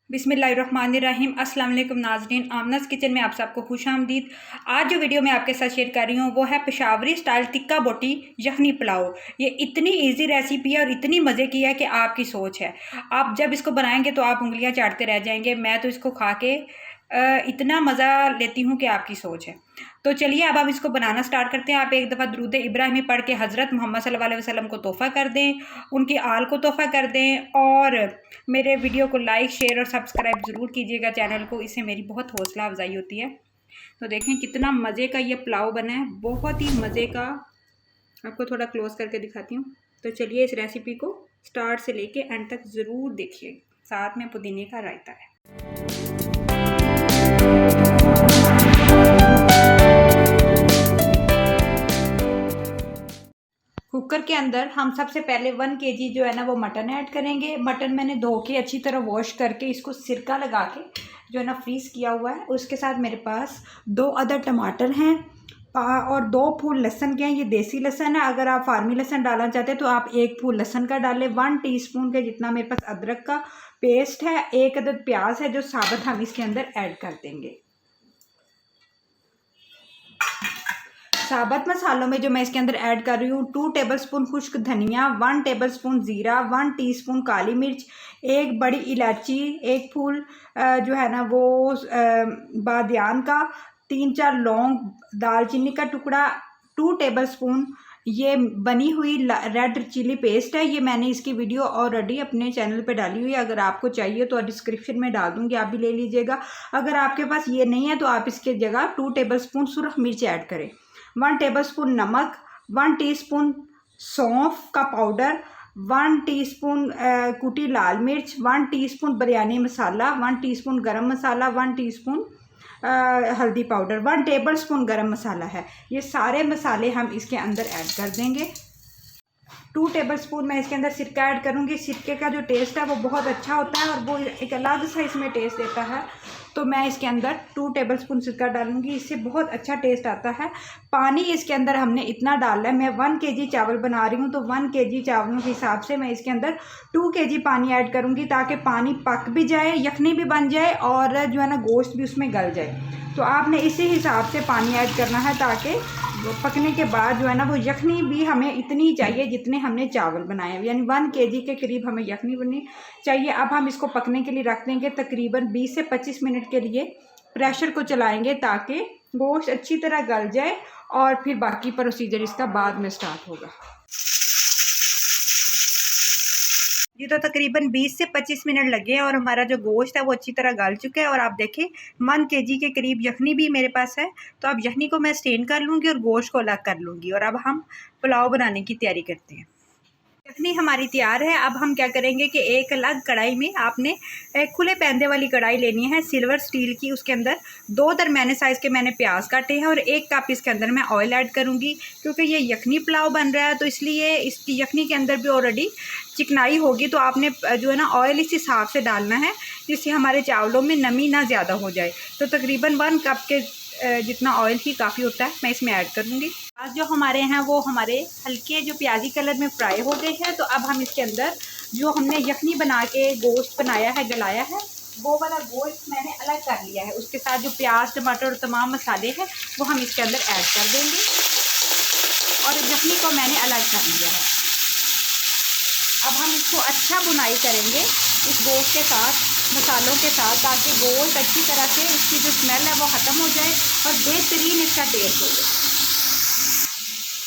बिस्मिल्लाहिर्रहमानिर्रहीम। अस्सलाम वालेकुम नाज़रीन, आमनाज़ किचन में आप सबको खुश आमदीद। आज जो वीडियो मैं आपके साथ शेयर कर रही हूँ वो है पेशावरी स्टाइल टिक्का बोटी यखनी पुलाव। ये इतनी इजी रेसिपी है और इतनी मज़े की है कि आपकी सोच है। आप जब इसको बनाएंगे तो आप उंगलियां चाटते रह जाएंगे। मैं तो इसको खा के इतना मज़ा लेती हूँ कि आपकी सोच है। तो चलिए अब हम इसको बनाना स्टार्ट करते हैं। आप एक दफ़ा दुरूद इब्राहिमी पढ़ के हज़रत मोहम्मद सल्लल्लाहु अलैहि वसल्लम को तोहफ़ा कर दें, उनकी आल को तोहफ़ा कर दें और मेरे वीडियो को लाइक शेयर और सब्सक्राइब ज़रूर कीजिएगा चैनल को। इससे मेरी बहुत हौसला अफजाई होती है। तो देखें कितना मज़े का ये पुलाव बना है, बहुत ही मज़े का। आपको थोड़ा क्लोज करके दिखाती हूँ। तो चलिए इस रेसिपी को स्टार्ट से लेके एंड तक ज़रूर देखिए। साथ में पुदीने का रायता है। कुकर के अंदर हम सबसे पहले 1 kg जो है ना वो मटन ऐड करेंगे। मटन मैंने धो के अच्छी तरह वॉश करके इसको सिरका लगा के जो है ना फ्रीज़ किया हुआ है। उसके साथ मेरे पास 2 अदद टमाटर हैं और 2 फूल लहसुन के हैं। ये देसी लहसुन है। अगर आप फार्मी लहसुन डालना चाहते हैं तो आप 1 फूल लहसुन का डालें। 1 टीस्पून के जितना मेरे पास अदरक का पेस्ट है। 1 अदद प्याज है जो साबुत हम इसके अंदर ऐड कर देंगे। साबुत मसालों में जो मैं इसके अंदर ऐड कर रही हूँ 2 टेबलस्पून खुश्क धनिया, 1 टेबलस्पून ज़ीरा, 1 टीस्पून काली मिर्च, 1 बड़ी इलायची, 1 फूल जो है ना वो बादियान का, 3-4 लौंग, दालचीनी का टुकड़ा, 2 टेबलस्पून ये बनी हुई रेड चिली पेस्ट है। ये मैंने इसकी वीडियो ऑलरेडी अपने चैनल पे डाली हुई है। अगर आपको चाहिए तो डिस्क्रिप्शन में डाल दूँगी, आप भी ले लीजिएगा। अगर आपके पास ये नहीं है तो आप इसके जगह 2 टेबलस्पून सुरख मिर्च ऐड करें। 1 टेबलस्पून नमक, 1 टीस्पून सौंफ का पाउडर, 1 टीस्पून कुटी लाल मिर्च, 1 टीस्पून बिरयानी मसाला, 1 टीस्पून गरम मसाला, 1 टीस्पून हल्दी पाउडर, 1 टेबलस्पून गरम मसाला है। ये सारे मसाले हम इसके अंदर ऐड कर देंगे। 2 टेबलस्पून मैं इसके अंदर सिरका ऐड करूँगी। सिरके का जो टेस्ट है वो बहुत अच्छा होता है और वो एक अलग सा इसमें टेस्ट देता है। तो मैं इसके अंदर 2 टेबलस्पून सिरका डालूंगी, इससे बहुत अच्छा टेस्ट आता है। पानी इसके अंदर हमने इतना डालना है। मैं 1 kg चावल बना रही हूँ तो 1 kg चावलों के हिसाब से मैं इसके अंदर 2 kg पानी ऐड करूँगी ताकि पानी पक भी जाए, यखनी भी बन जाए और जो है ना गोश्त भी उसमें गल जाए। तो आपने इसी हिसाब से पानी ऐड करना है ताकि पकने के बाद जो है ना वो यखनी भी हमें इतनी चाहिए जितने हमने चावल बनाए हैं, यानी 1 kg के करीब हमें यखनी बननी चाहिए। अब हम इसको पकने के लिए रख देंगे तकरीबन 20 से 25 मिनट के लिए। प्रेशर को चलाएंगे ताकि गोश्त अच्छी तरह गल जाए और फिर बाकी प्रोसीजर इसका बाद में स्टार्ट होगा। ये तो तकरीबन 20 से 25 मिनट लगे हैं और हमारा जो गोश्त है वो अच्छी तरह गल चुका है। और आप देखें 1 kg के करीब यखनी भी मेरे पास है। तो अब यखनी को मैं स्टेन कर लूँगी और गोश्त को अलग कर लूँगी और अब हम पुलाव बनाने की तैयारी करते हैं। यखनी हमारी तैयार है। अब हम क्या करेंगे कि एक अलग कढ़ाई में आपने खुले पैंदे वाली कढ़ाई लेनी है, सिल्वर स्टील की। उसके अंदर 2 दरमियाने साइज़ के मैंने प्याज काटे हैं और 1 कप इसके अंदर मैं ऑयल ऐड करूँगी। क्योंकि ये यखनी पुलाव बन रहा है तो इसलिए इसकी यखनी के अंदर भी ऑलरेडी चिकनाई होगी। तो आपने जो है ना ऑयल इस हिसाब से डालना है जिससे हमारे चावलों में नमी ना ज़्यादा हो जाए। तो तकरीबन 1 कप के जितना ऑयल ही काफ़ी होता है मैं इसमें ऐड करूँगी। आज जो हमारे हैं वो हमारे हल्के जो प्याजी कलर में फ्राई हो गए हैं। तो अब हम इसके अंदर जो हमने यखनी बना के गोश्त बनाया है, गलाया है, वो वाला गोश्त मैंने अलग कर लिया है। उसके साथ जो प्याज, टमाटर और तमाम मसाले हैं वो हम इसके अंदर ऐड कर देंगे और यखनी को मैंने अलग कर लिया है। अब हम इसको अच्छा बुनाई करेंगे इस गोश्त के साथ, मसालों के साथ, ताकि गोश्त अच्छी तरह से इसकी जो स्मेल है वो ख़त्म हो जाए और बेहतरीन इसका टेस्ट हो जाए।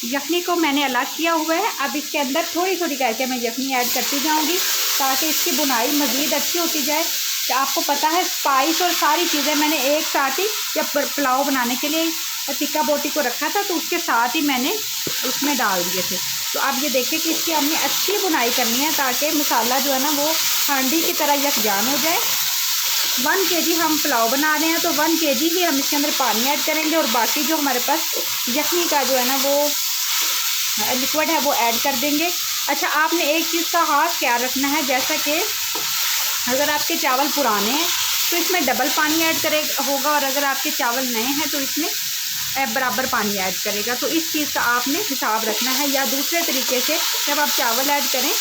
यखनी को मैंने अलग किया हुआ है। अब इसके अंदर थोड़ी थोड़ी करके मैं यखनी ऐड करती जाऊंगी ताकि इसकी बुनाई मज़ीद अच्छी होती जाए। तो आपको पता है स्पाइस और सारी चीज़ें मैंने एक साथ ही, जब पुलाव बनाने के लिए टिक्का बोटी को रखा था तो उसके साथ ही मैंने उसमें डाल दिए थे। तो अब ये देखिए कि इसकी हमने अच्छी बुनाई करनी है ताकि मसाला जो है ना वो हांडी की तरह यकजान हो जाए। 1 kg हम पुलाव बना रहे हैं तो 1 kg ही हम इसके अंदर पानी ऐड करेंगे और बाकी जो हमारे पास यखनी का जो है ना वो लिक्विड है वो ऐड कर देंगे। अच्छा, आपने एक चीज़ का खास ख्याल रखना है, जैसा कि अगर आपके चावल पुराने हैं तो इसमें डबल पानी ऐड करे होगा और अगर आपके चावल नए हैं तो इसमें बराबर पानी ऐड करेगा। तो इस चीज़ का आपने हिसाब रखना है। या दूसरे तरीके से जब आप चावल ऐड करें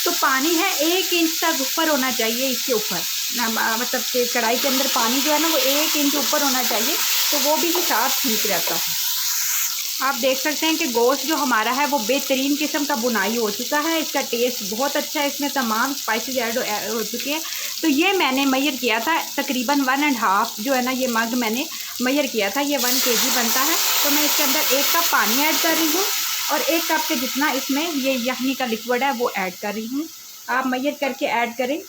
तो पानी है 1 इंच तक ऊपर होना चाहिए इसके ऊपर, मतलब कि कढ़ाई के अंदर पानी जो है ना वो 1 इंच ऊपर होना चाहिए, तो वो भी हिसाब ठीक रहता है। आप देख सकते हैं कि गोश्त जो हमारा है वो बेहतरीन किस्म का बुनाई हो चुका है। इसका टेस्ट बहुत अच्छा है, इसमें तमाम स्पाइसेस ऐड हो चुके हैं। तो ये मैंने मेजर किया था तकरीबन 1.5 जो है ना ये मग मैंने मेजर किया था, ये 1 kg बनता है। तो मैं इसके अंदर 1 कप पानी ऐड कर रही हूँ और 1 कप के जितना इसमें ये यखनी का लिक्विड है वो ऐड कर रही हूँ। आप मेजर करके ऐड करें।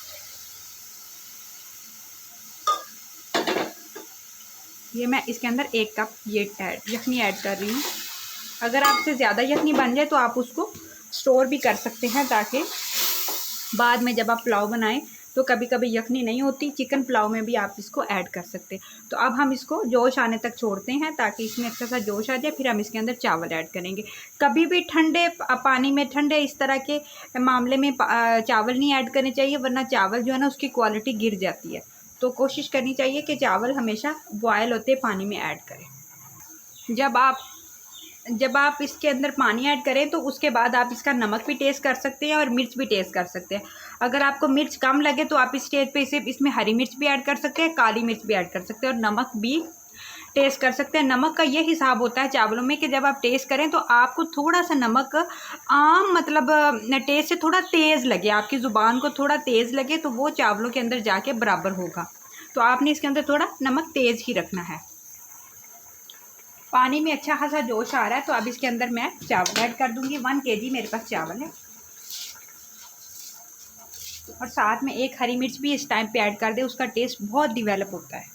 ये मैं इसके अंदर 1 कप ये यखनी ऐड कर रही हूँ। अगर आपसे ज़्यादा यखनी बन जाए तो आप उसको स्टोर भी कर सकते हैं, ताकि बाद में जब आप पुलाव बनाएं तो कभी कभी यखनी नहीं होती, चिकन पुलाव में भी आप इसको ऐड कर सकते हैं। तो अब हम इसको जोश आने तक छोड़ते हैं ताकि इसमें अच्छा सा जोश आ जाए, फिर हम इसके अंदर चावल ऐड करेंगे। कभी भी ठंडे पानी में, ठंडे इस तरह के मामले में चावल नहीं ऐड करने चाहिए, वरना चावल जो है ना उसकी क्वालिटी गिर जाती है। तो कोशिश करनी चाहिए कि चावल हमेशा बॉयल होते पानी में ऐड करें। जब आप इसके अंदर पानी ऐड करें तो उसके बाद आप इसका नमक भी टेस्ट कर सकते हैं और मिर्च भी टेस्ट कर सकते हैं। अगर आपको मिर्च कम लगे तो आप इस स्टेज पे सिर्फ इसमें हरी मिर्च भी ऐड कर सकते हैं, काली मिर्च भी ऐड कर सकते हैं और नमक भी टेस्ट कर सकते हैं। नमक का ये हिसाब होता है चावलों में कि जब आप टेस्ट करें तो आपको थोड़ा सा नमक आम मतलब टेस्ट से थोड़ा तेज़ लगे, आपकी ज़ुबान को थोड़ा तेज़ लगे, तो वो चावलों के अंदर जाके बराबर होगा। तो आपने इसके अंदर थोड़ा नमक तेज़ ही रखना है। पानी में अच्छा खासा जोश आ रहा है, तो अब इसके अंदर मैं चावल ऐड कर दूंगी। 1 kg मेरे पास चावल है और साथ में 1 हरी मिर्च भी इस टाइम पे ऐड कर दे, उसका टेस्ट बहुत डिवेलप होता है।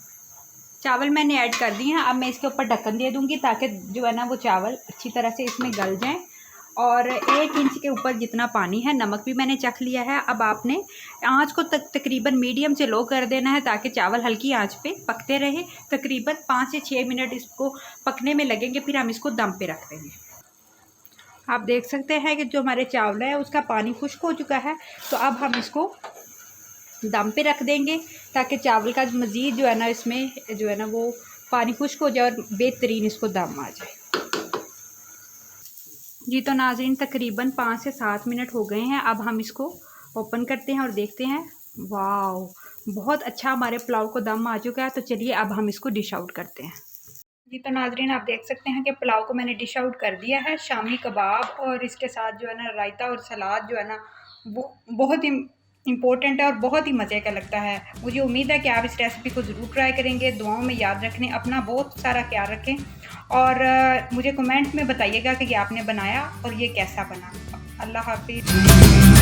चावल मैंने ऐड कर दिए हैं। अब मैं इसके ऊपर ढक्कन दे दूंगी ताकि जो है ना वो चावल अच्छी तरह से इसमें गल जाएं। और 1 इंच के ऊपर जितना पानी है, नमक भी मैंने चख लिया है। अब आपने आंच को तकरीबन मीडियम से लो कर देना है ताकि चावल हल्की आंच पे पकते रहे। तकरीबन 5 से 6 मिनट इसको पकने में लगेंगे, फिर हम इसको दम पे रख देंगे। आप देख सकते हैं कि जो हमारे चावल है उसका पानी खुश्क हो चुका है। तो अब हम इसको दम पे रख देंगे ताकि चावल का मज़ीद जो है ना इसमें जो है ना वो पानी खुश्क हो जाए और बेहतरीन इसको दम आ जाए। जी तो नाज़रीन तकरीबन 5 से 7 मिनट हो गए हैं। अब हम इसको ओपन करते हैं और देखते हैं। वाह, बहुत अच्छा हमारे पुलाव को दम आ चुका है। तो चलिए अब हम इसको डिश आउट करते हैं। जी तो नाज़रीन आप देख सकते हैं कि पुलाव को मैंने डिश आउट कर दिया है। शामी कबाब और इसके साथ जो है ना रायता और सलाद जो है ना वो बहुत ही इम्पोर्टेंट है और बहुत ही मज़े का लगता है। मुझे उम्मीद है कि आप इस रेसिपी को ज़रूर ट्राई करेंगे। दुआओं में याद रखें, अपना बहुत सारा ख्याल रखें और मुझे कमेंट में बताइएगा कि ये आपने बनाया और ये कैसा बना। अल्लाह हाफिज़।